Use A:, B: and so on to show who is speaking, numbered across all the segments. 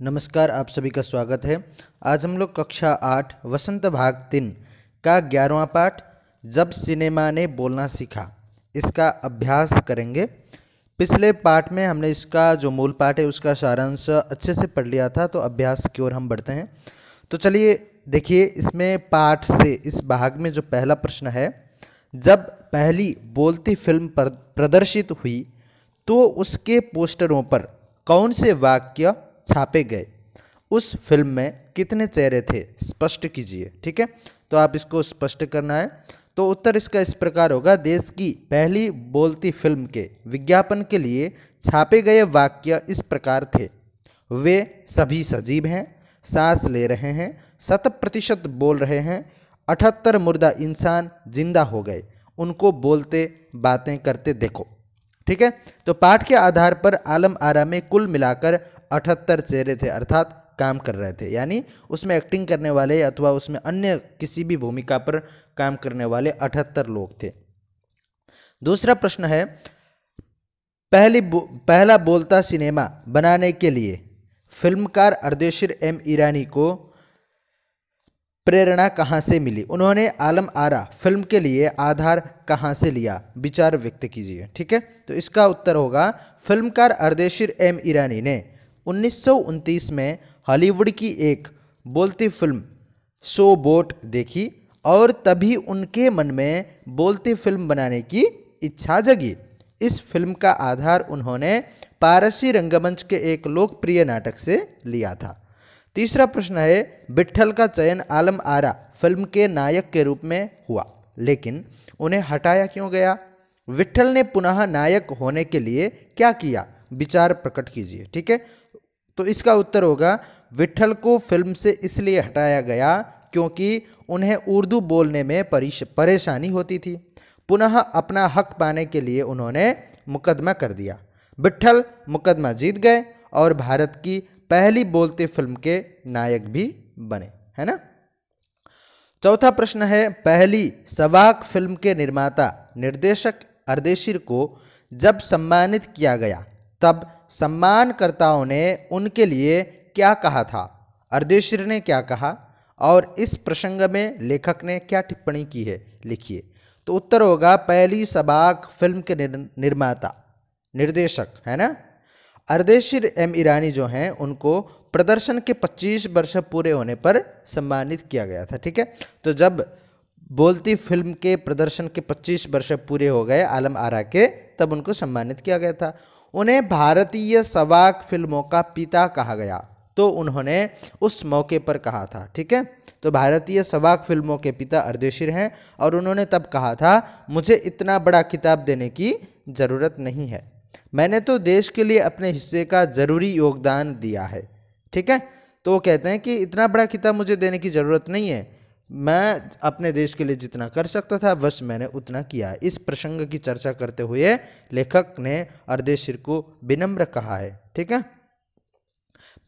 A: नमस्कार, आप सभी का स्वागत है। आज हम लोग कक्षा 8 वसंत भाग 3 का 11वां पाठ जब सिनेमा ने बोलना सीखा इसका अभ्यास करेंगे। पिछले पाठ में हमने इसका जो मूल पाठ है उसका सारांश अच्छे से पढ़ लिया था, तो अभ्यास की ओर हम बढ़ते हैं। तो चलिए देखिए, इसमें पाठ से इस भाग में जो पहला प्रश्न है, जब पहली बोलती फिल्म प्रदर्शित हुई तो उसके पोस्टरों पर कौन से वाक्य छापे गए, उस फिल्म में कितने चेहरे थे, स्पष्ट कीजिए। ठीक है, तो आप इसको स्पष्ट करना है। तो उत्तर इसका इस प्रकार होगा, देश की पहली बोलती फिल्म के विज्ञापन के लिए छापे गए वाक्य इस प्रकार थे। वे सभी सजीव हैं, सांस ले रहे हैं, 100% बोल रहे हैं, 78 मुर्दा इंसान जिंदा हो गए, उनको बोलते बातें करते देखो। ठीक है, तो पाठ के आधार पर आलम आरा में कुल मिलाकर 78 चेहरे थे, अर्थात काम कर रहे थे, यानी उसमें एक्टिंग करने वाले अथवा उसमें अन्य किसी भी भूमिका पर काम करने वाले 78 लोग थे। दूसरा प्रश्न है, पहला बोलता सिनेमा बनाने के लिए फिल्मकार अर्देशीर एम ईरानी को प्रेरणा कहाँ से मिली, उन्होंने आलम आरा फिल्म के लिए आधार कहाँ से लिया, विचार व्यक्त कीजिए। ठीक है, तो इसका उत्तर होगा, फिल्मकार अर्देशीर एम ईरानी ने 1929 में हॉलीवुड की एक बोलती फिल्म शो बोट देखी और तभी उनके मन में बोलती फिल्म बनाने की इच्छा जगी। इस फिल्म का आधार उन्होंने पारसी रंगमंच के एक लोकप्रिय नाटक से लिया था। तीसरा प्रश्न है, विट्ठल का चयन आलम आरा फिल्म के नायक के रूप में हुआ, लेकिन उन्हें हटाया क्यों गया? विट्ठल ने पुनः नायक होने के लिए क्या किया, विचार प्रकट कीजिए। ठीक है, तो इसका उत्तर होगा, विट्ठल को फिल्म से इसलिए हटाया गया क्योंकि उन्हें उर्दू बोलने में परेशानी होती थी। पुनः अपना हक पाने के लिए उन्होंने मुकदमा कर दिया। विट्ठल मुकदमा जीत गए और भारत की पहली बोलती फिल्म के नायक भी बने, है ना। चौथा प्रश्न है, पहली सवाक फिल्म के निर्माता निर्देशक अर्देशीर को जब सम्मानित किया गया तब सम्मानकर्ताओं ने उनके लिए क्या कहा था? अर्देशीर ने क्या कहा और इस प्रसंग में लेखक ने क्या टिप्पणी की है, लिखिए। तो उत्तर होगा, पहली सबाक फिल्म के निर्माता निर्देशक, है ना, अर्देशीर एम ईरानी जो हैं, उनको प्रदर्शन के 25 वर्ष पूरे होने पर सम्मानित किया गया था। ठीक है, तो जब बोलती फिल्म के प्रदर्शन के 25 वर्ष पूरे हो गए आलम आरा के, तब उनको सम्मानित किया गया था। उन्हें भारतीय सवाक फिल्मों का पिता कहा गया, तो उन्होंने उस मौके पर कहा था। ठीक है, तो भारतीय सवाक फिल्मों के पिता अर्देशीर हैं और उन्होंने तब कहा था, मुझे इतना बड़ा खिताब देने की ज़रूरत नहीं है, मैंने तो देश के लिए अपने हिस्से का ज़रूरी योगदान दिया है। ठीक है, तो वो कहते हैं कि इतना बड़ा खिताब मुझे देने की ज़रूरत नहीं है, मैं अपने देश के लिए जितना कर सकता था बस मैंने उतना किया। इस प्रसंग की चर्चा करते हुए लेखक ने अर्देशीर को विनम्र कहा है। ठीक है,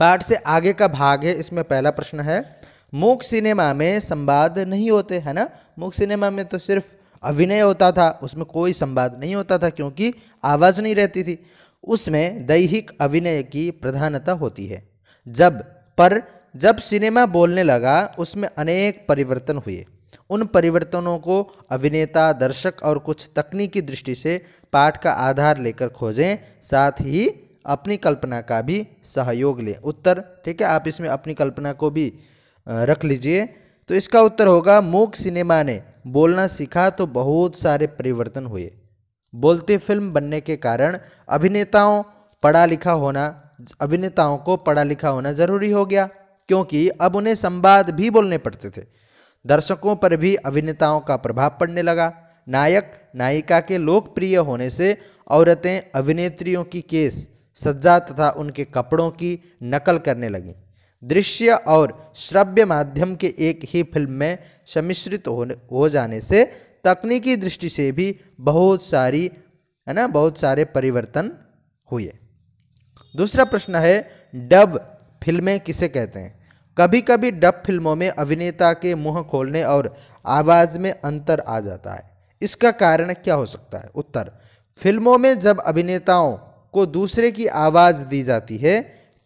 A: पाठ से आगे का भाग है, इसमें पहला प्रश्न है, मूक सिनेमा में संवाद नहीं होते, है ना। मूक सिनेमा में तो सिर्फ अभिनय होता था, उसमें कोई संवाद नहीं होता था क्योंकि आवाज़ नहीं रहती थी, उसमें दैहिक अभिनय की प्रधानता होती है। जब सिनेमा बोलने लगा उसमें अनेक परिवर्तन हुए। उन परिवर्तनों को अभिनेता, दर्शक और कुछ तकनीकी दृष्टि से पाठ का आधार लेकर खोजें, साथ ही अपनी कल्पना का भी सहयोग लें। उत्तर, ठीक है, आप इसमें अपनी कल्पना को भी रख लीजिए। तो इसका उत्तर होगा, मूक सिनेमा ने बोलना सीखा तो बहुत सारे परिवर्तन हुए। बोलती फिल्म बनने के कारण अभिनेताओं को पढ़ा लिखा होना जरूरी हो गया, क्योंकि अब उन्हें संवाद भी बोलने पड़ते थे। दर्शकों पर भी अभिनेताओं का प्रभाव पड़ने लगा। नायक नायिका के लोकप्रिय होने से औरतें अभिनेत्रियों की केस, सज्जा तथा उनके कपड़ों की नकल करने लगीं। दृश्य और श्रव्य माध्यम के एक ही फिल्म में सम्मिश्रित हो जाने से तकनीकी दृष्टि से भी बहुत सारे परिवर्तन हुए। दूसरा प्रश्न है, डब फिल्में किसे कहते हैं? कभी कभी डब फिल्मों में अभिनेता के मुंह खोलने और आवाज में अंतर आ जाता है, इसका कारण क्या हो सकता है? उत्तर, फिल्मों में जब अभिनेताओं को दूसरे की आवाज दी जाती है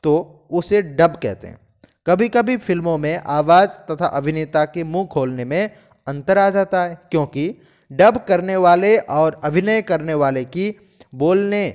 A: तो उसे डब कहते हैं। कभी कभी फिल्मों में आवाज तथा अभिनेता के मुंह खोलने में अंतर आ जाता है, क्योंकि डब करने वाले और अभिनय करने वाले की बोलने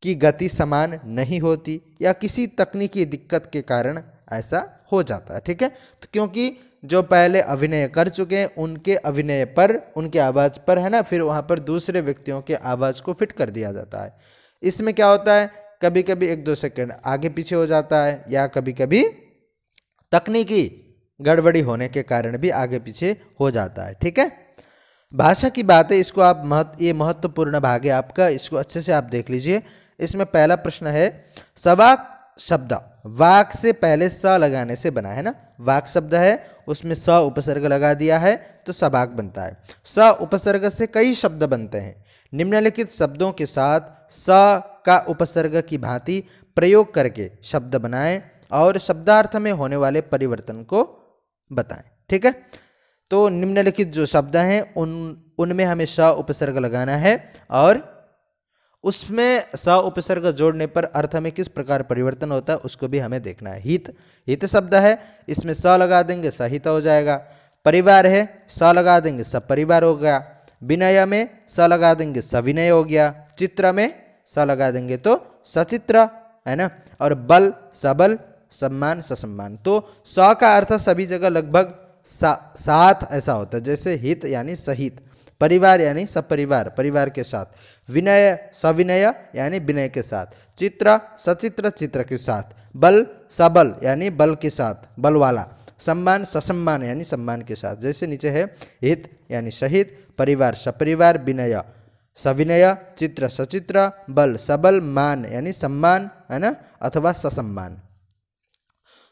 A: की गति समान नहीं होती या किसी तकनीकी दिक्कत के कारण ऐसा हो जाता है। ठीक है, तो क्योंकि जो पहले अभिनय कर चुके हैं उनके अभिनय पर, उनके आवाज़ पर है ना, फिर वहाँ पर दूसरे व्यक्तियों के आवाज़ को फिट कर दिया जाता है। इसमें क्या होता है, कभी कभी 1-2 सेकंड आगे पीछे हो जाता है या कभी कभी तकनीकी गड़बड़ी होने के कारण भी आगे पीछे हो जाता है। ठीक है, भाषा की बात है, इसको आप ये महत्वपूर्ण भाग है आपका, इसको अच्छे से आप देख लीजिए। इसमें पहला प्रश्न है, सवाक शब्द वाक से पहले स लगाने से बना है ना, वाक शब्द है उसमें स उपसर्ग लगा दिया है तो सबाक बनता है। स उपसर्ग से कई शब्द बनते हैं। निम्नलिखित शब्दों के साथ स का उपसर्ग की भांति प्रयोग करके शब्द बनाएं और शब्दार्थ में होने वाले परिवर्तन को बताएं। ठीक है, तो निम्नलिखित जो शब्द हैं उनमें हमें स उपसर्ग लगाना है और उसमें स उपसर्ग जोड़ने पर अर्थ में किस प्रकार परिवर्तन होता है उसको भी हमें देखना है। हित, हित शब्द है, इसमें स लगा देंगे सहित हो जाएगा। परिवार है, स लगा देंगे सपरिवार हो गया। विनय में स लगा देंगे सविनय हो गया। चित्र में स लगा देंगे तो सचित्र है ना। और बल, सबल, सम्मान, ससम्मान। तो स का अर्थ सभी जगह लगभग साथ ऐसा होता है, जैसे हित यानी सहित, परिवार यानी सपरिवार, परिवार के साथ, विनय सविनय यानी विनय के साथ, चित्र सचित्र, चित्र के साथ, बल सबल यानी बल के साथ, बल वाला, सम्मान ससम्मान यानी सम्मान के साथ। जैसे नीचे है, हित यानी शहीद, परिवार सपरिवार, विनय सविनय, चित्र सचित्र, बल सबल, मान यानी सम्मान है ना, अथवा ससम्मान।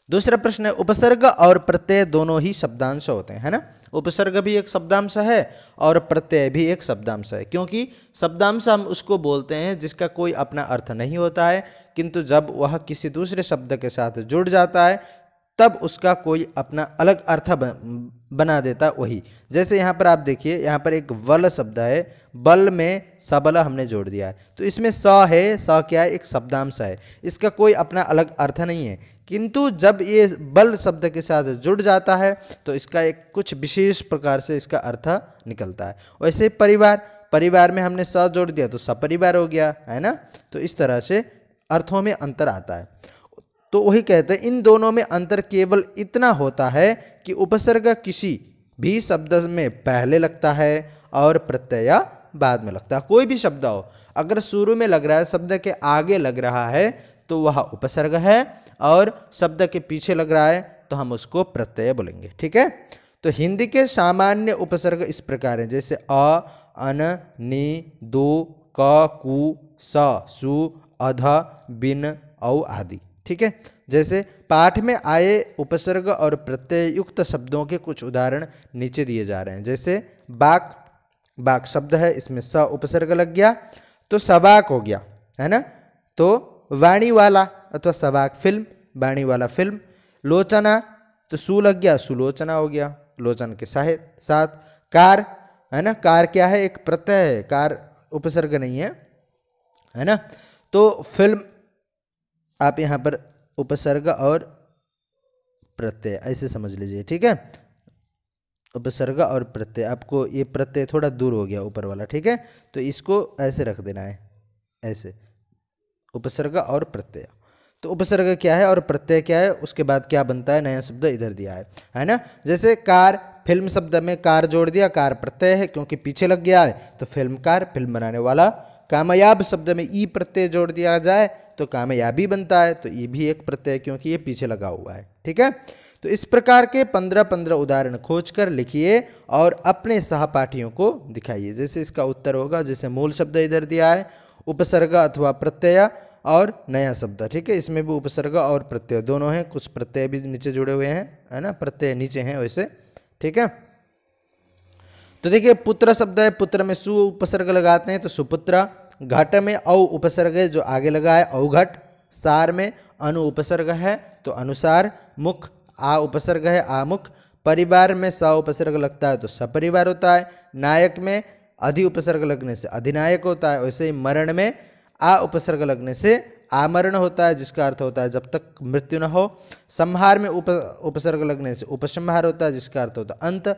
A: दूसरा प्रश्न है, उपसर्ग और प्रत्यय दोनों ही शब्दांश होते हैं, है ना। उपसर्ग भी एक शब्दांश है और प्रत्यय भी एक शब्दांश है, क्योंकि शब्दांश हम उसको बोलते हैं जिसका कोई अपना अर्थ नहीं होता है, किंतु जब वह किसी दूसरे शब्द के साथ जुड़ जाता है तब उसका कोई अपना अलग अर्थ बना देता वही। जैसे यहाँ पर आप देखिए, यहाँ पर एक वल शब्द है, बल में सबल हमने जोड़ दिया है, तो इसमें स है, स क्या है, एक शब्दांश है, इसका कोई अपना अलग अर्थ नहीं है, किंतु जब ये बल शब्द के साथ जुड़ जाता है तो इसका एक कुछ विशेष प्रकार से इसका अर्थ निकलता है। वैसे परिवार, परिवार में हमने स जोड़ दिया तो सपरिवार हो गया, है ना। तो इस तरह से अर्थों में अंतर आता है। तो वही कहते हैं, इन दोनों में अंतर केवल इतना होता है कि उपसर्ग किसी भी शब्द में पहले लगता है और प्रत्यय बाद में लगता है। कोई भी शब्द हो, अगर शुरू में लग रहा है, शब्द के आगे लग रहा है तो वह उपसर्ग है, और शब्द के पीछे लग रहा है तो हम उसको प्रत्यय बोलेंगे। ठीक है, तो हिंदी के सामान्य उपसर्ग इस प्रकार हैं, जैसे अ, अन, नि, दो, क, कु, स, सु, अध, बिन, औ आदि। ठीक है, जैसे पाठ में आए उपसर्ग और प्रत्यय युक्त शब्दों के कुछ उदाहरण नीचे दिए जा रहे हैं। जैसे बाक, बाक शब्द है, इसमें स उपसर्ग लग गया तो सबाक हो गया, है ना। तो वाणी वाला अथवा सबाक फिल्म, वाणी वाला फिल्म। लोचना तो सु लग गया, सुलोचना हो गया, लोचन के साथ। कार है ना, कार क्या है, एक प्रत्यय है, कार उपसर्ग नहीं है ना। तो फिल्म, आप यहाँ पर उपसर्ग और प्रत्यय ऐसे समझ लीजिए। ठीक है, उपसर्ग और प्रत्यय, आपको ये प्रत्यय थोड़ा दूर हो गया ऊपर वाला, ठीक है, तो इसको ऐसे रख देना है, ऐसे उपसर्ग और प्रत्यय। तो उपसर्ग क्या है और प्रत्यय क्या है, उसके बाद क्या बनता है, नया शब्द इधर दिया है ना। जैसे कार, फिल्म शब्द में कार जोड़ दिया, कार प्रत्यय है क्योंकि पीछे लग गया है तो फिल्म कार, फिल्म बनाने वाला। कामयाब शब्द में ई प्रत्यय जोड़ दिया जाए तो कामयाबी बनता है, तो ये भी एक प्रत्यय क्योंकि ये पीछे लगा हुआ है। ठीक है, तो इस प्रकार के 15-15 उदाहरण खोजकर लिखिए और अपने सहपाठियों को दिखाइए। जैसे इसका उत्तर होगा, जैसे मूल शब्द इधर दिया है, उपसर्ग अथवा प्रत्यय और नया शब्द। ठीक है, इसमें भी उपसर्ग और प्रत्यय दोनों हैं, कुछ प्रत्यय भी नीचे जुड़े हुए हैं, है ना, प्रत्यय नीचे हैं वैसे। ठीक है, तो देखिए पुत्र शब्द है, पुत्र में सु उपसर्ग लगाते हैं तो सुपुत्र। घट में औ उपसर्ग है जो आगे लगा है, औघट। सार में अनु उपसर्ग है तो अनुसार। मुख आ उपसर्ग है, आमुख। परिवार में स उपसर्ग लगता है तो सपरिवार होता है। नायक में अधि उपसर्ग लगने से अधिनायक होता है, वैसे ही मरण में आ उपसर्ग लगने से आमरण होता है, जिसका अर्थ होता है जब तक मृत्यु न हो। संहार में उपसर्ग लगने से उपसंहार होता है, जिसका अर्थ होता है अंत।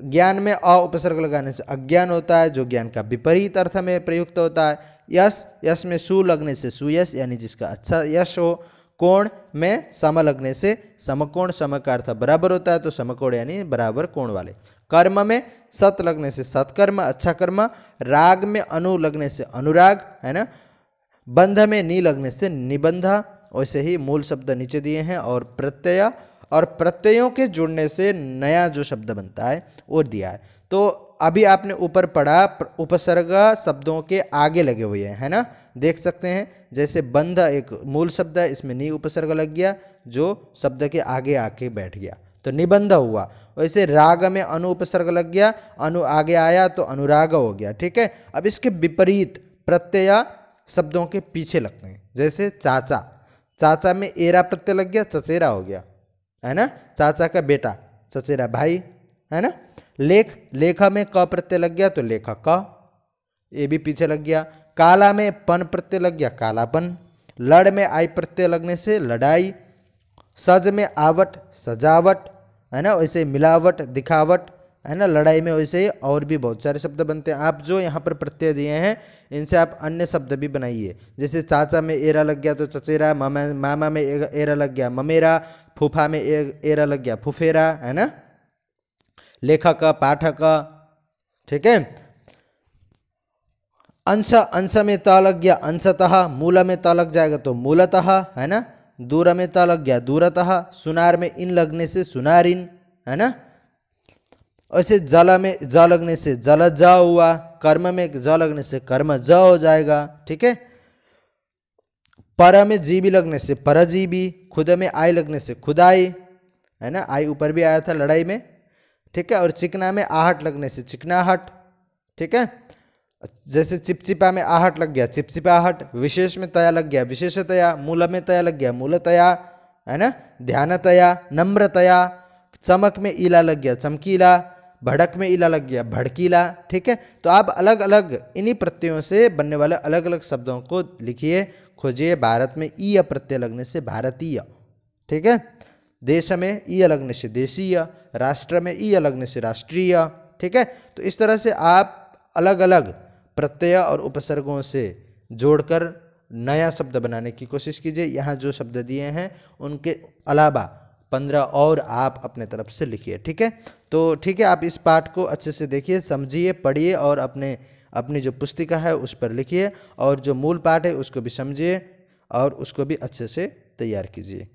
A: ज्ञान में अ उपसर्ग लगाने से अज्ञान होता है, जो ज्ञान का विपरीत अर्थ में प्रयुक्त होता है। यश में सु लगने से सुयश, यानी जिसका अच्छा यश हो। कोण में सम लगने से समकोण, सम का अर्थ बराबर होता है, तो समकोण यानी बराबर कोण वाले। कर्म में सत लगने से सत्कर्म, अच्छा कर्म। राग में अनु लगने से अनुराग, है ना। बंध में नी लगने से निबंध। वैसे ही मूल शब्द नीचे दिए हैं, और प्रत्यय और प्रत्ययों के जुड़ने से नया जो शब्द बनता है वो दिया है। तो अभी आपने ऊपर पढ़ा उपसर्ग शब्दों के आगे लगे हुए हैं, है ना, देख सकते हैं। जैसे बंध एक मूल शब्द है, इसमें नी उपसर्ग लग गया, जो शब्द के आगे आके बैठ गया तो निबंध हुआ। वैसे राग में अनु उपसर्ग लग गया, अनु आगे आया तो अनुराग हो गया, ठीक है। अब इसके विपरीत प्रत्यय शब्दों के पीछे लगते हैं, जैसे चाचा, चाचा में एरा प्रत्यय लग गया, चचेरा हो गया, है ना। चाचा का बेटा, चचेरा भाई, है ना। लेखा में क प्रत्यय लग गया तो लेखक, ये भी पीछे लग गया। काला में पन प्रत्यय लग गया, कालापन। लड़ में आई प्रत्यय लगने से लड़ाई। सज में आवट, सजावट, है ना। वैसे मिलावट, दिखावट, है ना। लड़ाई में वैसे ही और भी बहुत सारे शब्द बनते हैं। आप जो यहाँ पर प्रत्यय दिए हैं इनसे आप अन्य शब्द भी बनाइए। जैसे चाचा में एरा लग गया तो चचेरा, मामा में एरा लग गया ममेरा, फूफा में एरा लग गया फुफेरा, है ना। लेखक, पाठक, ठीक है। अंश में त लग गया अंशतः, मूल में त लग जाएगा तो मूलतः, है ना। दूर में त लग गया दूरतः। सुनार में इन लगने से सुनारिन, है ना। ऐसे जल में ज लगने से जल ज हुआ। कर्म में ज लगने से कर्म ज हो जाएगा, ठीक है। पर में जीबी लगने से परजीबी। खुद में आई लगने से खुदाई, है ना। आई ऊपर भी आया था लड़ाई में, ठीक है। और चिकना में आहट लगने से चिकनाहट, ठीक है। जैसे चिपचिपा में आहट लग गया चिपचिपाहट। विशेष में तया लग गया विशेषतया। मूल में तया लग गया मूलतया, है ना। ध्यानतया, नम्रतया। चमक में ईला लग गया चमकीला। भड़क में ईला लग गया भड़कीला, ठीक है। तो आप अलग अलग इन्हीं प्रत्ययों से बनने वाले अलग अलग शब्दों को लिखिए, खोजिए। भारत में ई प्रत्यय लगने से भारतीय, ठीक है। देश में ई लगने से देशीय। राष्ट्र में ई लगने से राष्ट्रीय, ठीक है। तो इस तरह से आप अलग अलग प्रत्यय और उपसर्गों से जोड़कर नया शब्द बनाने की कोशिश कीजिए। यहाँ जो शब्द दिए हैं उनके अलावा 15 और आप अपने तरफ से लिखिए, ठीक है। तो ठीक है, आप इस पाठ को अच्छे से देखिए, समझिए, पढ़िए और अपनी जो पुस्तिका है उस पर लिखिए, और जो मूल पाठ है उसको भी समझिए और उसको भी अच्छे से तैयार कीजिए।